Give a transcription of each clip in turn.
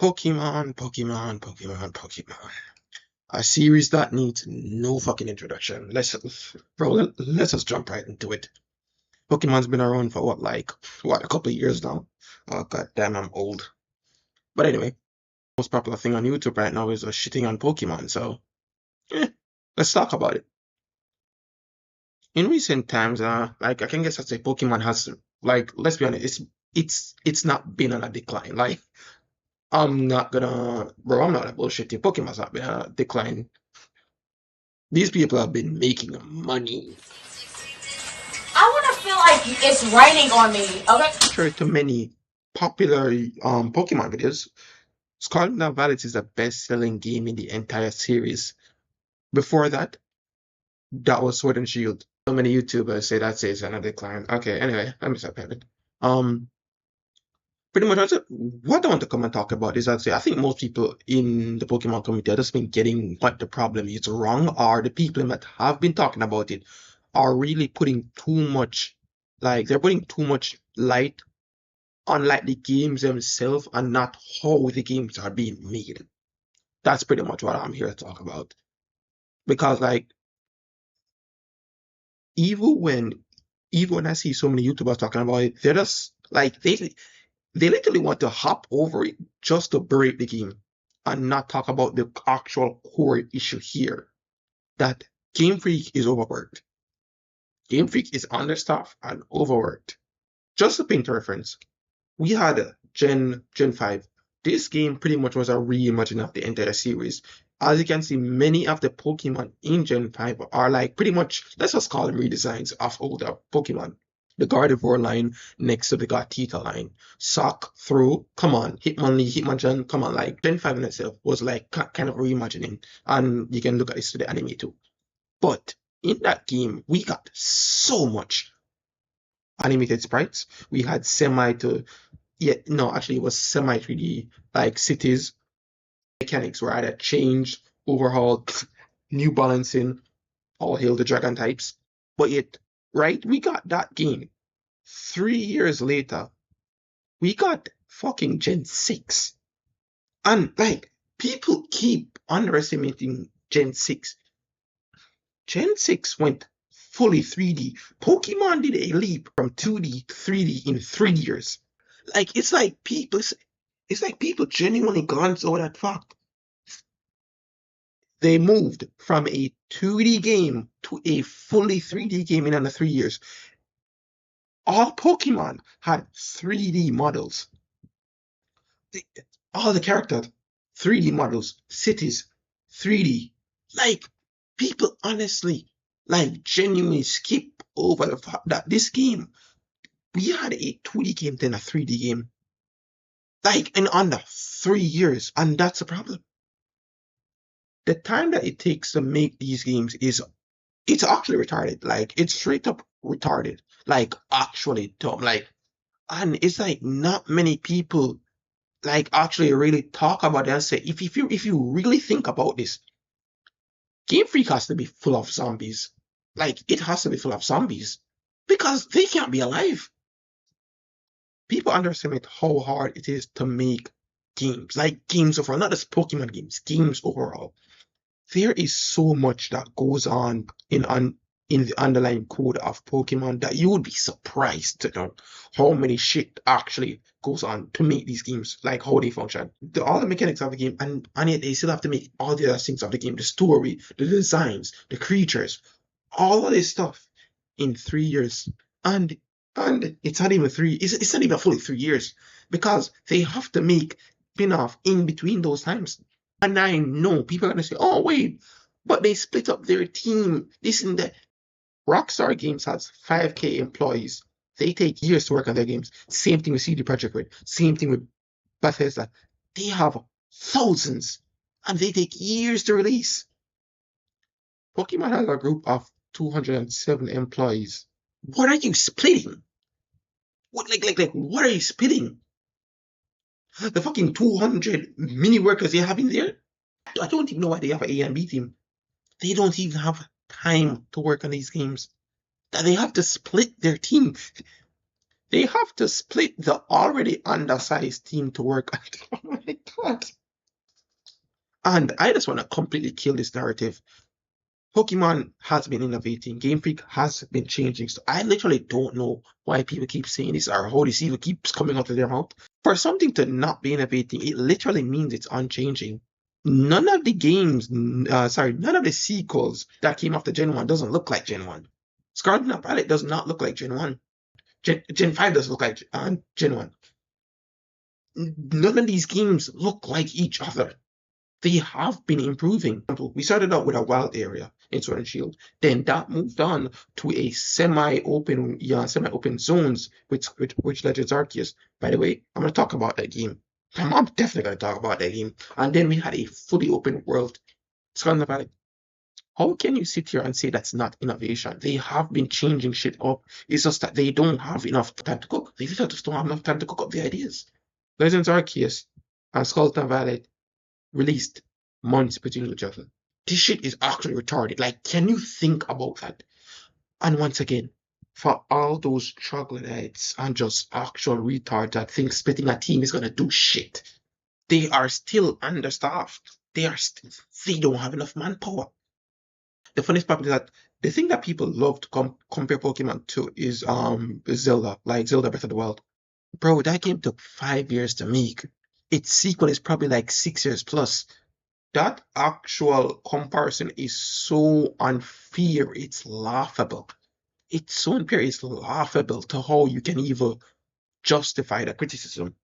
Pokemon, Pokemon, Pokemon, Pokemon. A series that needs no fucking introduction. Let's just jump right into it. Pokemon's been around for a couple of years now. Oh god damn, I'm old. But anyway, most popular thing on YouTube right now is shitting on Pokemon. So, eh, let's talk about it. In recent times, I can guess I'd say Pokemon has let's be honest, it's not been on a decline. I'm not a bullshit. Pokemon's not been on a decline. These people have been making money. I want to feel like it's raining on me. Okay. Contrary to many popular Pokemon videos, Scarlet Violet is the best-selling game in the entire series. Before that, that was Sword and Shield. So many YouTubers say that says another decline. Okay, anyway, let me stop having. Um, Pretty much what I want to come and talk about is I think most people in the Pokemon community have just been getting what the problem is wrong, or the people that have been talking about it are really putting too much, they're putting too much light on the games themselves and not how the games are being made. That's pretty much what I'm here to talk about. Because even when even when I see so many YouTubers talking about it, they're just they literally want to hop over it just to break the game and not talk about the actual core issue here. That Game Freak is overworked. Game Freak is understaffed and overworked. Just to paint a reference, we had Gen 5. This game pretty much was a reimagining of the entire series. As you can see, many of the Pokemon in Gen 5 are pretty much, let's just call them redesigns of older Pokemon. The Gardevoir line next to the Gothita line. Sock, Throw, come on. Hitmonlee, Hitmonchan, come on. Gen 5 in itself was kind of reimagining. And you can look at this to the anime too. But in that game, we got so much animated sprites. We had semi to yeah, no, actually it was semi 3D, cities, mechanics were either changed, overhauled, new balancing, all hail the dragon types. But yet, right, we got that game. 3 years later, we got fucking Gen 6. And people keep underestimating Gen 6. Gen 6 went fully 3D. Pokemon did a leap from 2D to 3D in 3 years. It's like people genuinely glance over that fact. They moved from a 2D game to a fully 3D game in under 3 years. All Pokemon had 3D models. All the characters, 3D models, cities, 3D. People honestly, genuinely skip over the fact that this game, we had a 2D game then a 3D game. In under 3 years, and that's a problem. The time that it takes to make these games it's actually retarded. It's straight up retarded. Actually dumb. And it's not many people actually really talk about it and say if you really think about this, Game Freak has to be full of zombies. It has to be full of zombies because they can't be alive. People underestimate how hard it is to make games, games overall, not just Pokemon games overall. There is so much that goes on in the underlying code of Pokemon that you would be surprised to know how many shit actually goes on to make these games, how they function. All the mechanics of the game, and yet they still have to make all the other things of the game, the story, the designs, the creatures, all of this stuff in 3 years. And it's not even it's not even fully 3 years because they have to make spin-off in between those times. And I know people are gonna say, "Oh wait, but they split up their team. This and that." Rockstar Games has 5K employees. They take years to work on their games. Same thing with CD Projekt Red. Same thing with Bethesda. They have thousands, and they take years to release. Pokemon has a group of 207 employees. What are you splitting? What are you splitting? The fucking 200 mini workers they have in there? I don't even know why they have an A and B team. They don't even have time to work on these games. That they have to split their team. They have to split the already undersized team to work. Oh my god. And I just want to completely kill this narrative. Pokemon has been innovating. Game Freak has been changing. So I literally don't know why people keep saying this or how this even keeps coming out of their mouth. For something to not be innovating, it literally means it's unchanging. None of the games, none of the sequels that came after Gen 1 doesn't look like Gen 1. Scarlet and Violet does not look like Gen 1. Gen 5 does look like Gen 1. None of these games look like each other. They have been improving. We started out with a wild area in Sword and Shield. Then that moved on to a semi-open zones with Legends Arceus. By the way, I'm gonna talk about that game. I'm definitely gonna talk about that game. And then we had a fully open world. Scarlet Valley. How can you sit here and say that's not innovation? They have been changing shit up. It's just that they don't have enough time to cook. They just don't have enough time to cook up the ideas. Legends Arceus and Scarlet Valley released months between each other. This shit is actually retarded. Like, can you think about that? And once again, for all those troglodytes and just actual retards that think splitting a team is gonna do shit, they are still understaffed. They don't have enough manpower. The funniest part is that the thing that people love to compare Pokemon to is Zelda, like Zelda Breath of the Wild. Bro, that game took 5 years to make. Its sequel is probably like 6 years plus. That actual comparison is so unfair. It's laughable. It's so unfair. It's laughable to how you can even justify the criticism.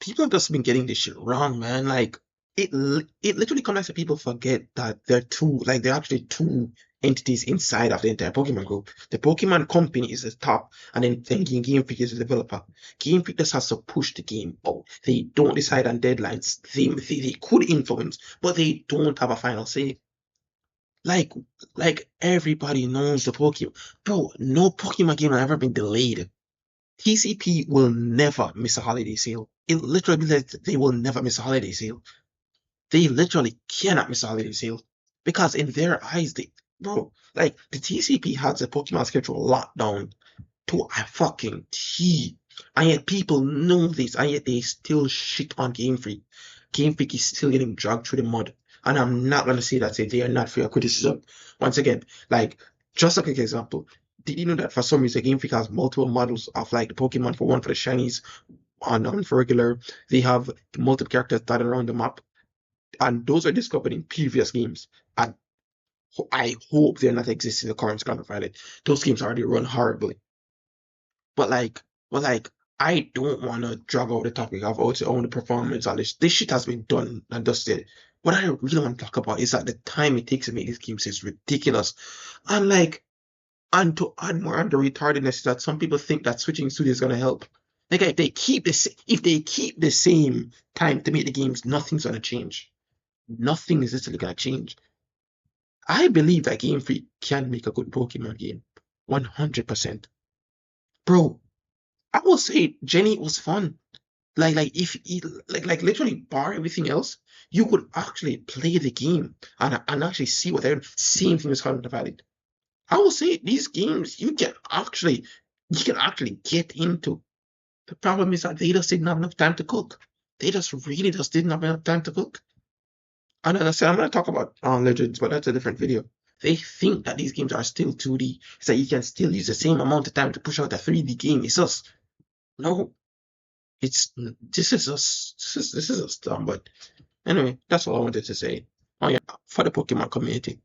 People have just been getting this shit wrong, man. Like it literally comes to people forget that they're actually two entities inside of the entire Pokemon group. The Pokemon company is the top, and then Game Freak is the developer. Game Freak just has to push the game out. They don't decide on deadlines. They could influence, but they don't have a final say. Like like everybody knows the Pokemon. Bro, no Pokemon game has ever been delayed. TCP will never miss a holiday sale. It literally means that they will never miss a holiday sale. They literally cannot miss a holiday sale because in their eyes, like the TCP has the Pokemon schedule locked down to a fucking T, and yet people know this, and yet they still shit on Game Freak. Game Freak is still getting dragged through the mud, and I'm not gonna say they are not fair criticism. Once again, like just a quick example. Did you know that for some reason Game Freak has multiple models of like the Pokemon for one for the shinies and for regular? They have multiple characters dotted around the map, and those are discovered in previous games. And I hope they're not existing in the current Scarlet Violet. Those games already run horribly. But like, but like, I don't want to drag out the topic of its own performance. All this shit has been done and dusted. What I really want to talk about is that the time it takes to make these games is ridiculous. And like, and to add more on the retardedness is that some people think that switching studios is gonna help. Like if they keep the same time to make the games, nothing's gonna change. Nothing is literally gonna change. I believe that Game Freak can make a good Pokemon game. 100%. Bro, I will say Jenny was fun. If it, literally bar everything else, you could actually play the game and actually see what they're same thing as Holland Valley. I will say these games you can actually get into. The problem is that they just didn't have enough time to cook. They just really just didn't have enough time to cook. And as I said, I'm going to talk about Legends, but that's a different video. They think that these games are still 2D, so you can still use the same amount of time to push out a 3D game. It's just no. It's this is just dumb. But anyway, that's all I wanted to say. Oh yeah, for the Pokemon community.